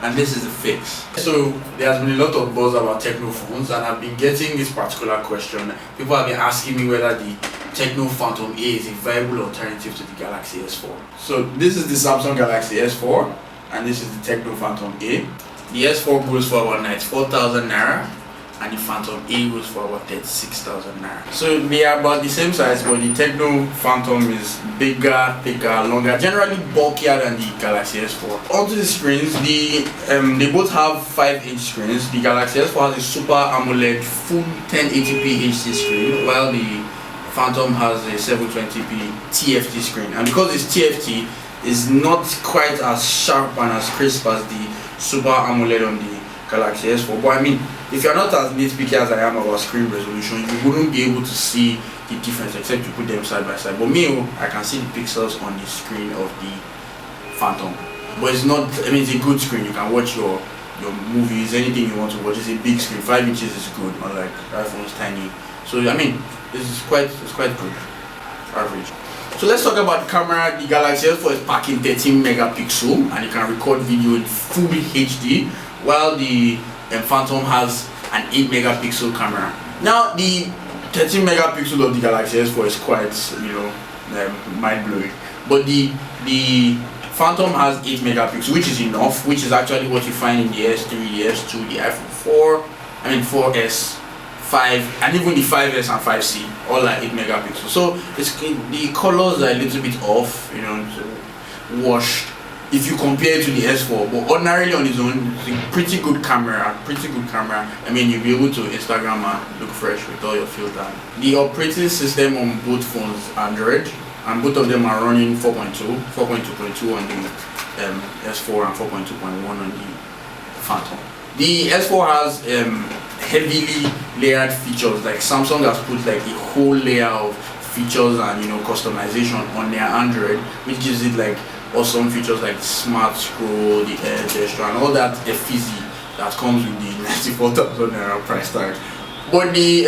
and this is the fix. So there has been a lot of buzz about Tecno phones, and I've been getting this particular question. People have been asking me whether the Tecno Phantom A is a viable alternative to the Galaxy S4. So this is the Samsung Galaxy S4, and this is the Tecno Phantom A. The S4 goes for about 94,000 naira, and the Phantom A goes for about 36,000 naira. So they are about the same size, but the Tecno Phantom is bigger, thicker, longer, generally bulkier than the Galaxy S4. Onto the screens, they both have 5-inch screens. The Galaxy S4 has a Super AMOLED full 1080p HD screen, while the Phantom has a 720p TFT screen. And because it's TFT, it's not quite as sharp and as crisp as the Super AMOLED on the Galaxy S4. But I mean, if you're not as nitpicky as I am about screen resolution, you wouldn't be able to see the difference except you put them side by side. But me, I can see the pixels on the screen of the Phantom. But it's not, I mean, it's a good screen. You can watch your movies, anything you want to watch. It's a big screen. 5 inches is good, unlike iPhone's tiny. So I mean, it's quite good, average. So let's talk about the camera. The Galaxy S4 is packing 13 megapixel and you can record video in full HD, while the Phantom has an 8 megapixel camera. Now the 13 megapixel of the Galaxy S4 is quite, mind-blowing, but the Phantom has 8 megapixel, which is enough, which is actually what you find in the S3, the S2, the iPhone 4, 5, and even the 5S and 5C, all like 8 megapixels. So the colors are a little bit off, washed if you compare it to the S4, but ordinarily on its own, it's a pretty good camera. I mean, you'll be able to Instagram and look fresh with all your filters. The operating system on both phones, Android, and both of them are running 4.2 on the S4 and 4.2.1 on the Phantom. The S4 has heavily layered features. Like Samsung has put like a whole layer of features and customization on their Android, which gives it like awesome features like smart scroll, the air gesture, and all that fizzy that comes with the 94,000 naira price tag. But the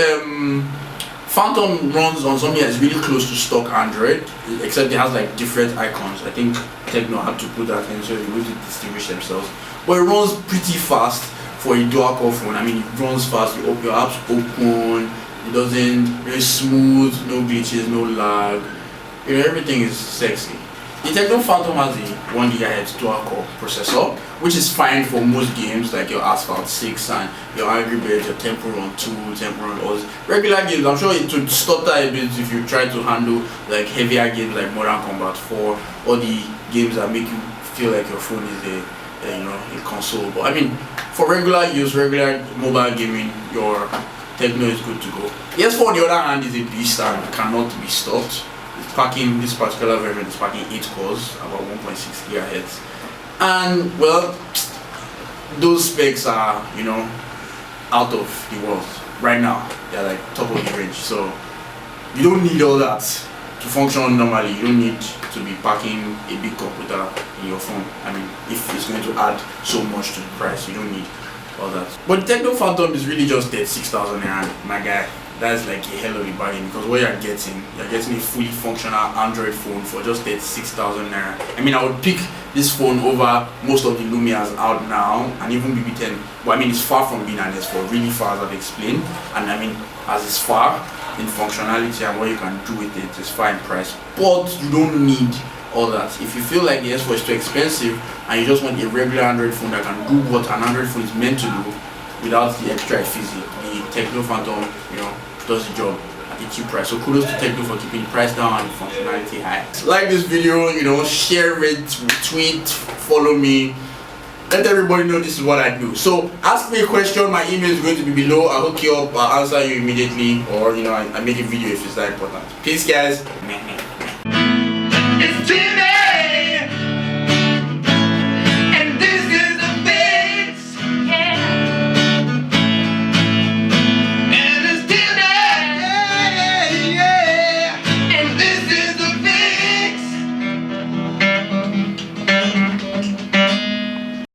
Phantom runs on something that's really close to stock Android, except it has like different icons. I think Tecno had to put that in so they will distinguish themselves. But it runs pretty fast for a dual-core phone. I mean, it runs fast, your apps open, it doesn't, very smooth, no glitches, no lag, everything is sexy. The Tecno Phantom has a 1 GHz dual-core processor, which is fine for most games like your Asphalt 6 and your Angry Birds, your Temple Run 2, Temple Run Oz. Regular games, I'm sure it would stutter a bit if you try to handle like heavier games like Modern Combat 4, or the games that make you feel like your phone is a console. But I mean, for regular use, regular mobile gaming, your Tecno is good to go. The S4 on the other hand is a beast and cannot be stopped. It's packing, this particular version is packing 8 cores, about 1.6 GHz. And well, those specs are, out of the world. Right now, they're like top of the range. So you don't need all that to function normally. You don't need to be packing a big computer in your phone. I mean, if it's going to add so much to the price, you don't need all that. But the Tecno Phantom is really just 36,000 naira, my guy. That's like a hell of a bargain, because what you're getting a fully functional Android phone for just 36,000 naira. I mean, I would pick this phone over most of the Lumias out now, and even BB10. But I mean, it's far from being an S4, really far, as I've explained. And I mean, as it's far in functionality and what you can do with it, it's far in price. But you don't need all that. If you feel like the S4 is too expensive and you just want a regular Android phone that can do what an Android phone is meant to do without the extra fizzy, the Tecno Phantom, does the job at a cheap price. So kudos to Tecno for keeping the price down and the functionality high. Like this video, share it, retweet, follow me. Let everybody know this is what I do. So ask me a question, my email is going to be below. I'll hook you up, I'll answer you immediately, or I make a video if it's that important. Peace guys.